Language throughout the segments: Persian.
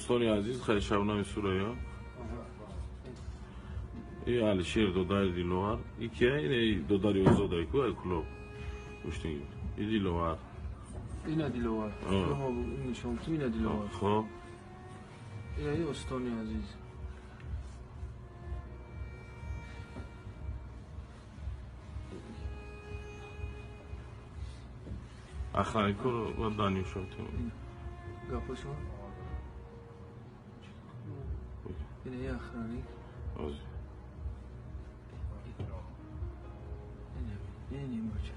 دوستانی عزیز خیلی شبنام سوریا ای Алишер Додари Диловар и кия ин Додари Озодай ку клуб уштин и Диловар ина Диловар ин нишон ту ина Диловар хоб ай устони азиз ахранику ва данишот гапошо ина я ахраник оз ини моча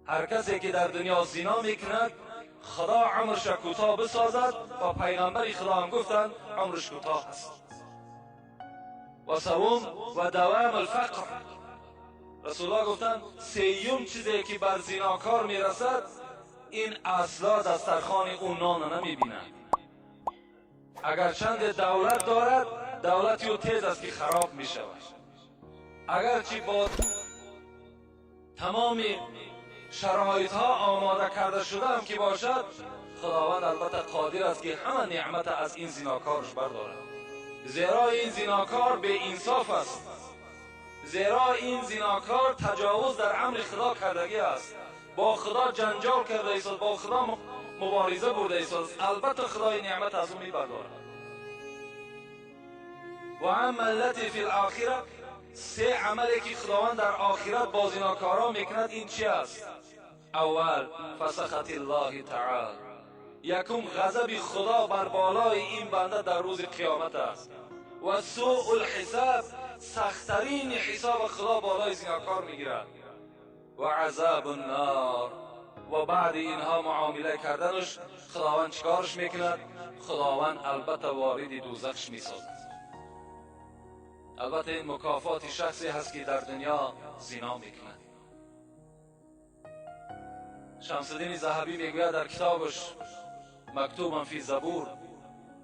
هر کسی که در دنیا زنا میکند خدا عمرش کوتاه بسازد و پیغمبر خدا هم گفتند عمرش کوتاه است. و سوم و دوام الفقر، رسول الله گفتند سیوم چیزی که بر زناکار میرسد این اصلا دسترخوان اون نان نمیبیند. اگر چند دولت دارد دولتی او تیز است که خراب میشود، اگرچه با تمام شرایط ها آماده کرده شده هم که باشد خداوند البته قادر است که همه نعمت از این زناکارش بردارد، زیرا این زناکار به انصاف است، زیرا این زناکار تجاوز در امر خدا کردگی است، با خدا جنجال کرده است، با خدا مبارزه برده است، البته خدای نعمت از او میبردارد. و اما التي فی الاخره، سه عملی که خداوند در آخرت با زناکارا میکند این چی است؟ اول فسخط الله تعالی، یکم غضب خدا بر بالای این بنده در روز قیامت است. و سوء الحساب، سختترین حساب خدا بالای زناکار میگیرد. و عذاب النار، و بعد اینها معامله کردنش خداوند چیکارش میکند؟ خداوند البته وارد دوزخش میسازد. البته این مکافات شخصی هست که در دنیا زنا میکند. شمس الدین ذهبی میگوید در کتابش مکتوبا فی زبور،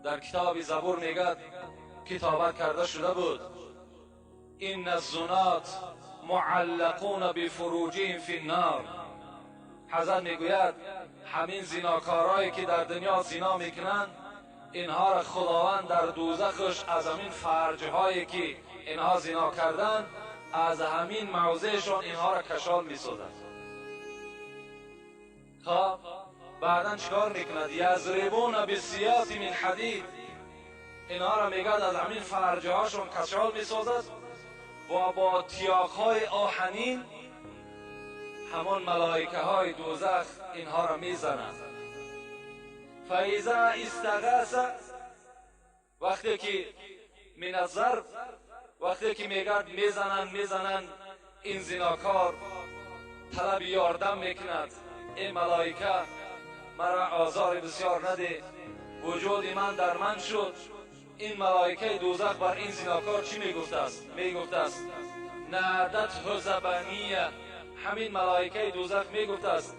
در کتاب زبور میگوید کتابت کرده شده بود این الزنات معلقون بفروجهم فی النار. حضرت میگوید همین زناکارایی که در دنیا زنا میکنند اینها را خداوند در دوزخش از همین فرجهایی که اینها زنا کردند از همین موضعشون اینها را کشال میسازد. خب بعدا چیکار میکند؟ یضربون بالسیاط من حدید، اینها را میگد از همین فرجه هاشون کشال میسازد و با تیاقهای آهنین همون ملائکه های دوزخ اینها را میزنند. فاذا استغاث، وقتی که من الضرب، وقتی که میگد میزنند این زناکار طلب یاردم میکند، ای ملائکه مرا آزار بسیار نده، وجود من در من شد. این ملائکه دوزخ بر این زناکار چی میگفته است؟ میگفته است نادته زبانیه، همین ملائکه دوزخ میگفته است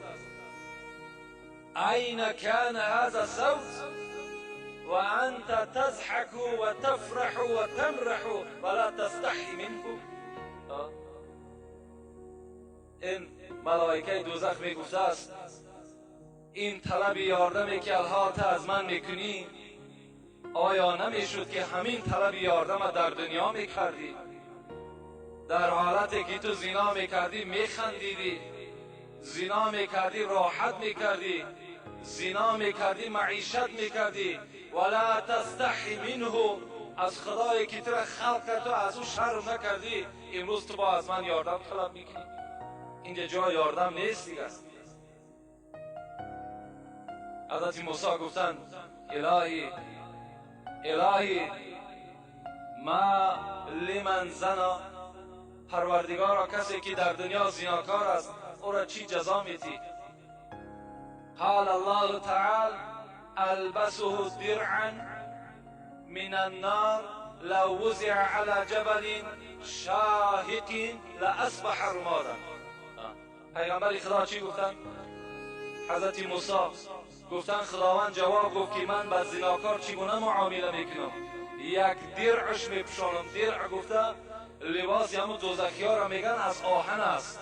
این کان هذا الصوت و انت تضحك و تفرح و تمرح ولا تستحی منه. این ملائکه دوزخ میگفته است این طلب یاردمی که الحال از من میکنی آیا نمیشد که همین طلب یاردم در دنیا میکردی؟ در حالتی که تو زنا میکردی میخندیدی، زنا میکردی راحت میکردی، زنا میکردی معیشت میکردی، ولا تستحی منه، از خدایی که تو را خلق کرد تو از او شرم نکردی، امروز تو با از من یاردم طلب میکنی؟ اینجا جای یاردم نیست دیگه. حضرت موسی گفتند الهی ما لمن زنا، پروردگارا کسی که در دنیا زناکار است او را چی جزا میدی؟ قال الله تعالی البسه درعا من النار لو وزع على جبل شاهق لاصبح رمادا. پیغمبر خدا چی گفتن؟ حضرت موسی گفتن خداوند جواب گفت که من با زناکار چگونه معامله میکنم؟ یک درعش میپوشانم. درع گفته لباس همون دوزخی ها را میگن از آهن است،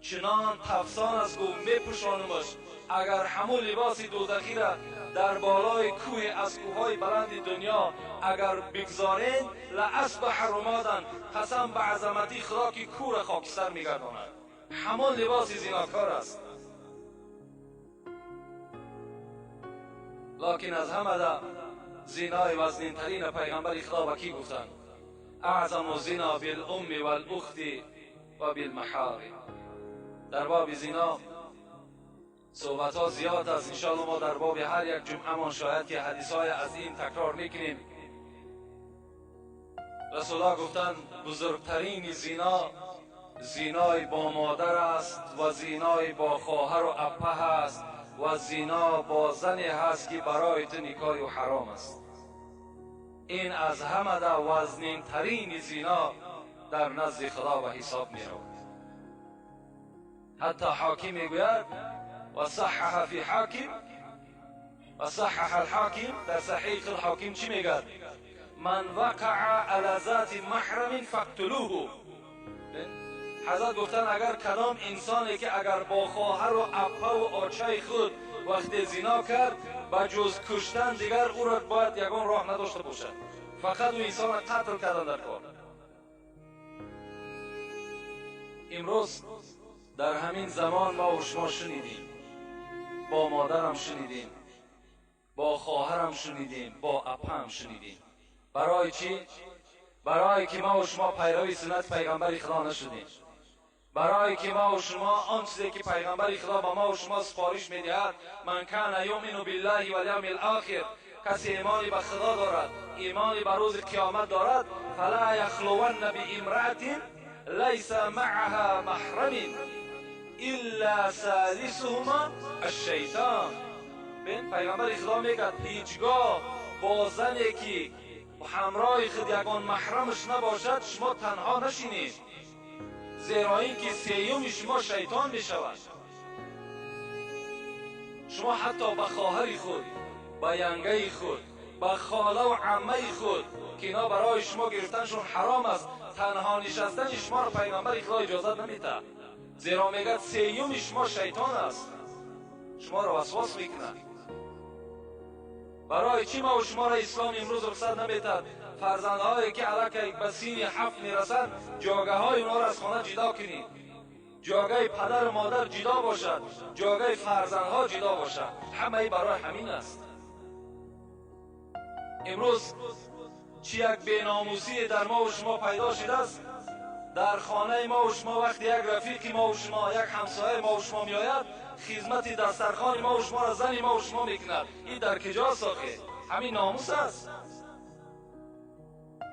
چنان تفسان است گفت میپوشانمش. اگر همون لباس دوزخی را در بالای کوه از کوههای بلند دنیا اگر بگذارین لاصبح رمادا، قسم به عظمتی خدا که کوه را خاکستر میگرداند. همون لباس زناکار است. لکن از همه ده زنای وزنین ترین پیغمبر خدا با کی گفتن؟ اعظم زنا بالام والاخت و بالمحارم. در باب زنا صحبت ها زیاد است. انشاءالله ما در باب هر یک جمعه من شاید که حدیث های از این تکرار میکنیم. رسول الله گفتن بزرگترین زنا زنای با مادر است و زنای با خواهر و اپه است و زنا با زنی هست که برای تو نکاح و حرام است. این از همه در وزنین ترین زنا در نزد خدا و حساب می رود. حتی حاکم می گوید و صحح فی حاکم و صحح الحاکم، در صحیح الحاکم چی می گوید؟ من وقع علی ذات محرم فاقتلوه. حضرت گفتن اگر کدام انسانی که اگر با خواهر و اپه و آچه خود وقتی زنا کرد با جز کشتن دیگر او را باید یگان راه نداشته باشد، فقط او انسان را قتل کردن در کار. امروز در همین زمان ما و شما شنیدیم، با مادرم شنیدیم، با خواهرم شنیدیم، با اپم شنیدیم. برای چی؟ برای که ما و شما پیروی سنت پیغمبر خدا نشدیم. برای که ما و شما آن چیزی که پیغمبر خدا با ما و شما سفارش میدهد، من کان یؤمن بالله والیوم الاخر، کسی ایمانی به خدا دارد، ایمانی به روز قیامت دارد، فلا یخلون بامرأة لیس معها محرم الا ثالثهما الشیطان. ببین پیغمبر خدا میگه هیچگاه با زنی که همراه خود یگان محرمش نباشد شما تنها نشینید، زیرا این که سیوم شما شیطان می شود. شما حتی به خواهر خود، به ینگه خود، به خاله و عمه خود که اینا برای شما گرفتنشون حرام است، تنها نشستن شما را پیغمبر خدا اجازت نمیده، زیرا میگه سیوم شما شیطان است، شما را وسواس میکنه. برای چی ما و شما را اسلام امروز رخصت نمیدهد فرزندهایی که علاقه به سین 7 میرسند جاگه های اونا را از خانه جدا کنید، جاگه پدر و مادر جدا باشد، جاگه فرزندها جدا باشد. همه برای همین است. امروز چی یک بیناموسی در ما و شما پیدا شده است. در خانه ما و شما وقتی یک رفیق ما و شما، یک همسایه ما و شما میآید، خدمت دسترخوان ما و شما را زن ما و شما میکند. این در کجاست آخه؟ همین ناموس است.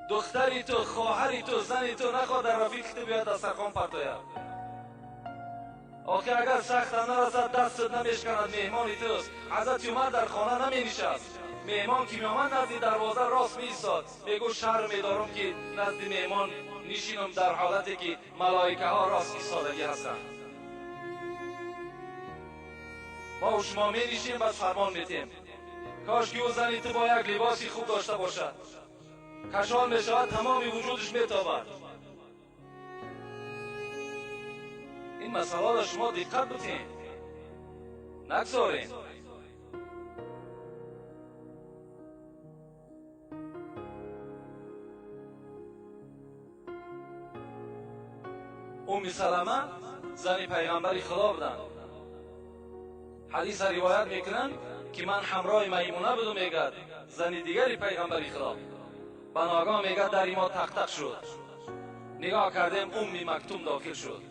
دختری تو، خواهری تو، زنی تو نخواد در رفیقت بیاید دسترخوان پرتاید. آخه اگر سخت نرسد دستت نمیشکند، مهمانی توست. حضرت عمر در خانه نمی نشست، مهمان که میامد نزد دروازه راست می ایستاد، میگو شرم میدارم که نزد مهمان نشینم در حالتی که ملائکه ها راست ایستادگی هستند. ما و شما می نشینیم بس فرمان میتیم. کاش که او زنی تو با یک لباسی خوب داشته باشد، کشان می شود تمامی وجودش میتابد. این مسئله را شما دقت بتین، نگذارین. ام سلمه زن پیغمبر خدا بودن. حدیث روایت میکنن که من همراه میمونه بودم، میگه زن دیگری پیغمبر خدا. بناگاه میگه در ما تق تق شد، نگاه کردیم ام مکتوم داخل شد.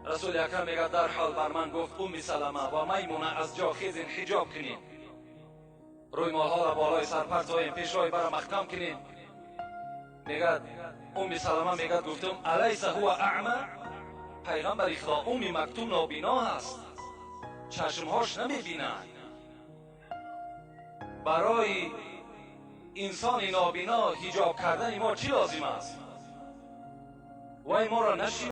رسول اکرم میگه در حال بر من گفت ام سلمه و میمونه از جا خیزین، حجاب کنین، روی مالها را بالای سر پرتاییم، پیش روی برا محکم کنین. میگه ام سلمه میگه گفتم الیس هو اعمى؟ پیغمبر خدا ام مکتوم نابینا هست، چشمهاش نمیبیند. برای انسان نابینا حجاب کردن ما چی لازم است؟ وای ما را نشی